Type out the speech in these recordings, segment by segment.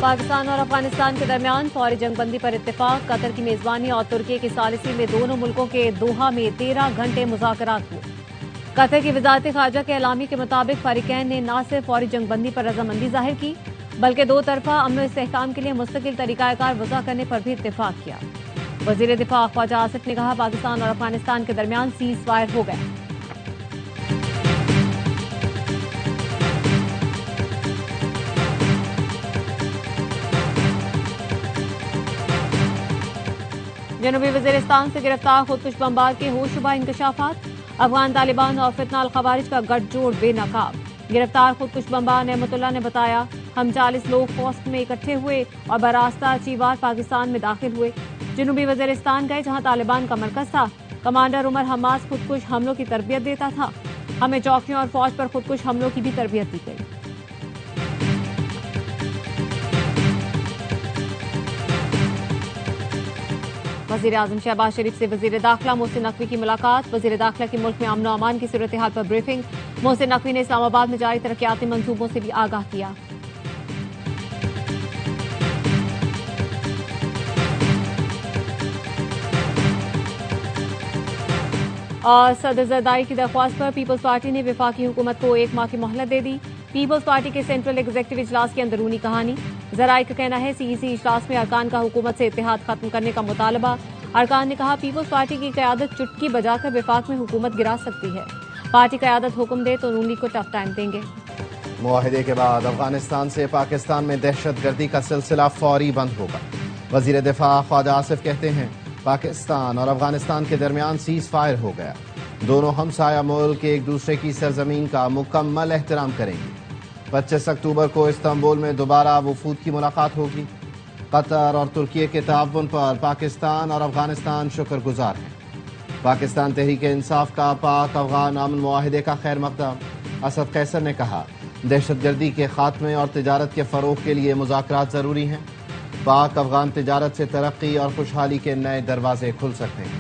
پاکستان اور افغانستان کے درمیان فوری جنگ بندی پر اتفاق، قطر کی میزبانی اور ترکی کی ثالثی میں دونوں ملکوں کے دوحہ میں 13 گھنٹے مذاکرات ہوئے۔ قطر کی وزارت خارجہ کے اعلامیے کے مطابق فریقین نے نہ صرف فوری جنگ بندی پر رضامندی ظاہر کی بلکہ دو طرفہ امن و استحکام کے لیے مستقل طریقہ کار وضع کرنے پر بھی اتفاق کیا۔ وزیر دفاع خواجہ آصف نے کہا پاکستان اور افغانستان کے درمیان سیز فائر ہو گیا۔ جنوبی وزیرستان سے گرفتار خودکش بمبار کے ہوش شبہ انکشافات، افغان طالبان اور فتنہ الخوارج کا گٹھ جوڑ بے نقاب۔ گرفتار خودکش بمبار نعمت اللہ نے بتایا ہم 40 لوگ پوسٹ میں اکٹھے ہوئے اور براستہ چیوار پاکستان میں داخل ہوئے، جنوبی وزیرستان گئے جہاں طالبان کا مرکز تھا۔ کمانڈر عمر حماس خودکش حملوں کی تربیت دیتا تھا، ہمیں چوکیوں اور فوج پر خودکش حملوں کی بھی تربیت دی گئی۔ وزیر اعظم شہباز شریف سے وزیر داخلہ محسن نقوی کی ملاقات، وزیر داخلہ کی ملک میں امن و امان کی صورتحال پر بریفنگ، محسن نقوی نے اسلام آباد میں جاری ترقیاتی منصوبوں سے بھی آگاہ کیا۔ اور صدر زرداری کی درخواست پر پیپلز پارٹی نے وفاقی حکومت کو 1 ماہ کی مہلت دے دی۔ پیپلز پارٹی کے سینٹرل ایگزیکٹو اجلاس کی اندرونی کہانی، ذرائع کا کہنا ہے سی ای سی اجلاس میں ارکان کا حکومت سے اتحاد ختم کرنے کا مطالبہ۔ ارکان نے کہا پیپلز پارٹی کی قیادت چٹکی بجا کر وفاق میں حکومت گرا سکتی ہے، پارٹی قیادت حکم دے تو نون لیگ کو ٹف ٹائم دیں گے۔ معاہدے کے بعد افغانستان سے پاکستان میں دہشت گردی کا سلسلہ فوری بند ہوگا۔ وزیر دفاع خواجہ آصف کہتے ہیں پاکستان اور افغانستان کے درمیان سیز فائر ہو گیا، دونوں ہمسایہ ملک ایک دوسرے کی سرزمین کا مکمل احترام کریں گے۔ 25 اکتوبر کو استنبول میں دوبارہ وفود کی ملاقات ہوگی۔ قطر اور ترکی کے تعاون پر پاکستان اور افغانستان شکر گزار ہیں۔ پاکستان تحریک انصاف کا پاک افغان امن معاہدے کا خیر مقدم، اسد قیصر نے کہا دہشت گردی کے خاتمے اور تجارت کے فروغ کے لیے مذاکرات ضروری ہیں، پاک افغان تجارت سے ترقی اور خوشحالی کے نئے دروازے کھل سکتے ہیں۔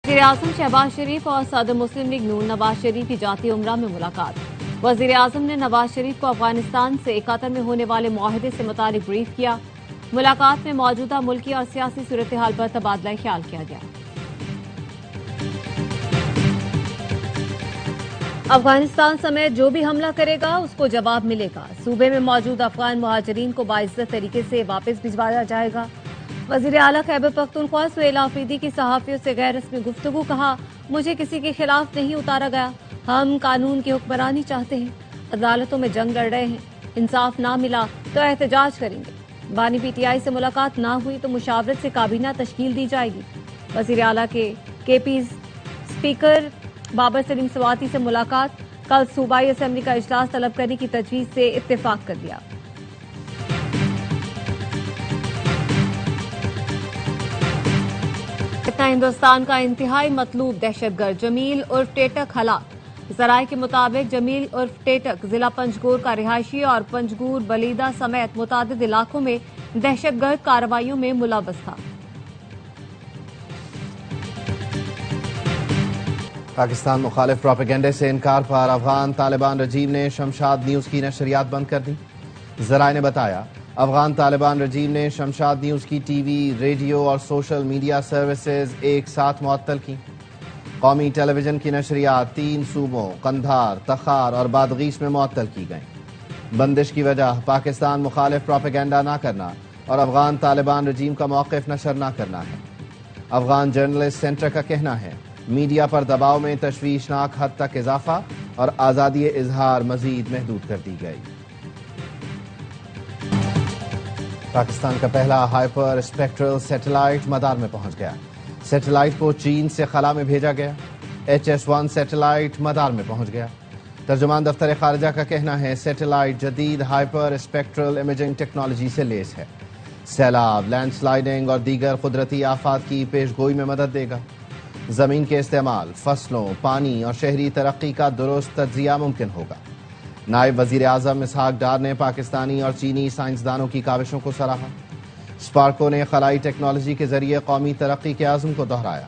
وزیر اعظم شہباز شریف اور صدر مسلم لیگ نون نواز شریف کی ذاتی عمرہ میں ملاقات، وزیر اعظم نے نواز شریف کو افغانستان سے قطر میں ہونے والے معاہدے سے متعلق بریف کیا۔ ملاقات میں موجودہ ملکی اور سیاسی صورتحال پر تبادلہ خیال کیا گیا۔ افغانستان سمیت جو بھی حملہ کرے گا اس کو جواب ملے گا، صوبے میں موجود افغان مہاجرین کو باعزت طریقے سے واپس بھجوایا جائے گا۔ وزیر اعلیٰ خیبر پختونخوا سہیل آفریدی کی صحافیوں سے غیر رسمی گفتگو، کہا مجھے کسی کے خلاف نہیں اتارا گیا، ہم قانون کی حکمرانی چاہتے ہیں، عدالتوں میں جنگ لڑ رہے ہیں، انصاف نہ ملا تو احتجاج کریں گے، بانی پی ٹی آئی سے ملاقات نہ ہوئی تو مشاورت سے کابینہ تشکیل دی جائے گی۔ وزیر اعلیٰ کے پی اسپیکر بابر سلیم سواتی سے ملاقات، کل صوبائی اسمبلی کا اجلاس طلب کرنے کی تجویز سے اتفاق کر لیا۔ ہندوستان کا انتہائی مطلوب دہشت گرد جمیل عرف ٹیٹک ہلاک، ذرائع کے مطابق جمیل عرف ٹیٹک ضلع پنجگور کا رہائشی اور پنجگور بلیدہ سمیت متعدد علاقوں میں دہشت گرد کارروائیوں میں ملوث تھا۔ پاکستان مخالف پروپیگنڈے سے انکار پر افغان طالبان رجیم نے شمشاد نیوز کی نشریات بند کر دی۔ ذرائع نے بتایا افغان طالبان رجیم نے شمشاد نیوز کی ٹی وی، ریڈیو اور سوشل میڈیا سروسز ایک ساتھ معطل کی۔ قومی ٹیلی ویژن کی نشریات 3 صوبوں قندھار، تخار اور بادغیس میں معطل کی گئیں۔ بندش کی وجہ پاکستان مخالف پروپیگنڈا نہ کرنا اور افغان طالبان رجیم کا موقف نشر نہ کرنا ہے۔ افغان جرنلسٹ سینٹر کا کہنا ہے میڈیا پر دباؤ میں تشویشناک حد تک اضافہ اور آزادی اظہار مزید محدود کر دی گئی۔ پاکستان کا پہلا ہائپر اسپیکٹرل سیٹلائٹ مدار میں پہنچ گیا۔ سیٹلائٹ کو چین سے خلا میں بھیجا گیا۔ HS-1 سیٹلائٹ مدار میں پہنچ گیا۔ ترجمان دفتر خارجہ کا کہنا ہے سیٹلائٹ جدید ہائپر اسپیکٹرل امیجنگ ٹیکنالوجی سے لیس ہے، سیلاب، لینڈ سلائڈنگ اور دیگر قدرتی آفات کی پیش گوئی میں مدد دے گا۔ زمین کے استعمال، فصلوں، پانی اور شہری ترقی کا درست تجزیہ ممکن ہوگا۔ نائب وزیر اعظم اسحاق ڈار نے پاکستانی اور چینی سائنسدانوں کی کاوشوں کو سراہا۔ اسپارکو نے خلائی ٹیکنالوجی کے ذریعے قومی ترقی کے عزم کو دہرایا۔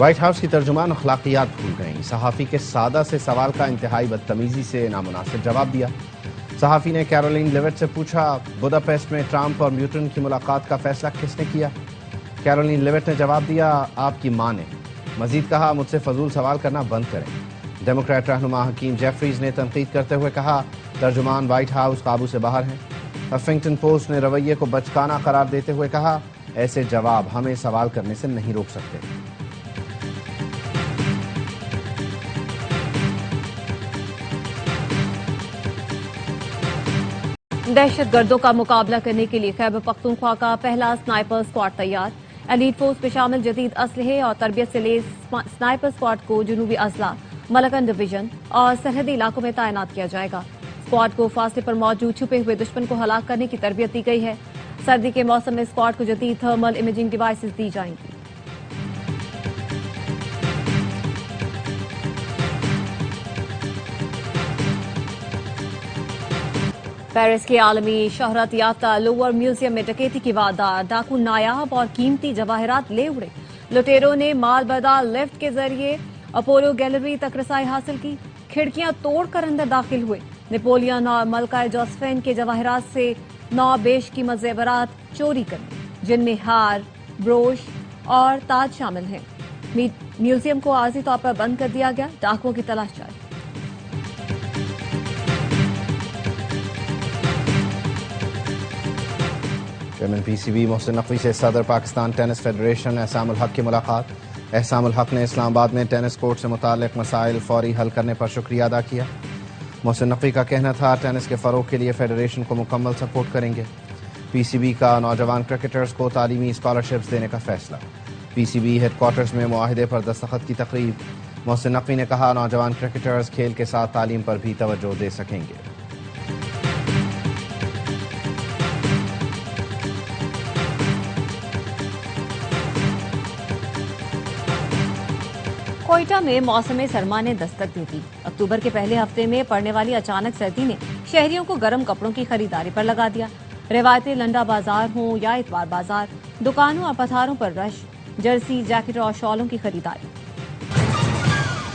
وائٹ ہاؤس کی ترجمان اخلاقیات بھول گئیں، صحافی کے سادہ سے سوال کا انتہائی بدتمیزی سے نامناسب جواب دیا۔ صحافی نے کیرولین لیوٹ سے پوچھا، بوداپیسٹ میں ٹرمپ اور میوٹن کی ملاقات کا فیصلہ کس نے کیا؟ کیرولین لیوٹ نے جواب دیا، آپ کی ماں نے۔ مزید کہا، مجھ سے فضول سوال کرنا بند کریں۔ ڈیموکریٹ رہنما حکیم جیفریز نے تنقید کرتے ہوئے کہا، ترجمان وائٹ ہاؤس قابو سے باہر ہیں۔ ہفنگٹن پوسٹ نے رویے کو بچکانہ قرار دیتے ہوئے کہا، ایسے جواب ہمیں سوال کرنے سے نہیں روک سکتے۔ دہشت گردوں کا مقابلہ کرنے کے لیے خیبر پختونخوا کا پہلا سنائپر اسکواڈ تیار۔ ایلیٹ فورس میں شامل جدید اسلحے اور تربیت سے لیس سنائپر اسکواڈ کو جنوبی اضلاع، ملکن ڈویژن اور سرحدی علاقوں میں تعینات کیا جائے گا۔ اسکواڈ کو فاصلے پر موجود چھپے ہوئے دشمن کو ہلاک کرنے کی تربیت دی گئی ہے۔ سردی کے موسم میں اسکواڈ کو جدید تھرمل امیجنگ ڈیوائسز دی جائیں گی۔ پیرس کے عالمی شہرت یافتہ لوور میوزیم میں ڈکیتی کی واردات، ڈاکو نایاب اور قیمتی جواہرات لے اڑے۔ لٹیروں نے مال بردار لفٹ کے ذریعے اپولو گیلری تک رسائی حاصل کی، کھڑکیاں توڑ کر اندر داخل ہوئے۔ نیپولین اور ملکہ جوزفین کے جواہرات سے نو بیش قیمت زیورات چوری کرنے، جن میں ہار، بروش اور تاج شامل ہیں۔ میوزیم کو عارضی طور پر بند کر دیا گیا، ڈاکوؤں کی تلاش جاری۔ Chairman P C B Mohsin Naqvi سے صدر پاکستان ٹینس فیڈریشن احسام الحق کی ملاقات۔ احسام الحق نے اسلام آباد میں ٹینس کورٹ سے متعلق مسائل فوری حل کرنے پر شکریہ ادا کیا۔ محسن نقوی کا کہنا تھا، ٹینس کے فروغ کے لیے فیڈریشن کو مکمل سپورٹ کریں گے۔ پی سی بی کا نوجوان کرکٹرز کو تعلیمی اسکالرشپس دینے کا فیصلہ۔ پی سی بی ہیڈ کوارٹرز میں معاہدے پر دستخط کی تقریب۔ محسن نقوی نے کہا، نوجوان کرکٹرز کھیل کے ساتھ تعلیم پر بھی توجہ دے سکیں گے۔ کوئٹہ میں موسم سرما نے دستک دی تھی۔ اکتوبر کے پہلے ہفتے میں پڑنے والی اچانک سردی نے شہریوں کو گرم کپڑوں کی خریداری پر لگا دیا۔ روایتی لنڈا بازار ہوں یا اتوار بازار، دکانوں اور پتھاروں پر رش، جرسی، جیکٹ اور شالوں کی خریداری۔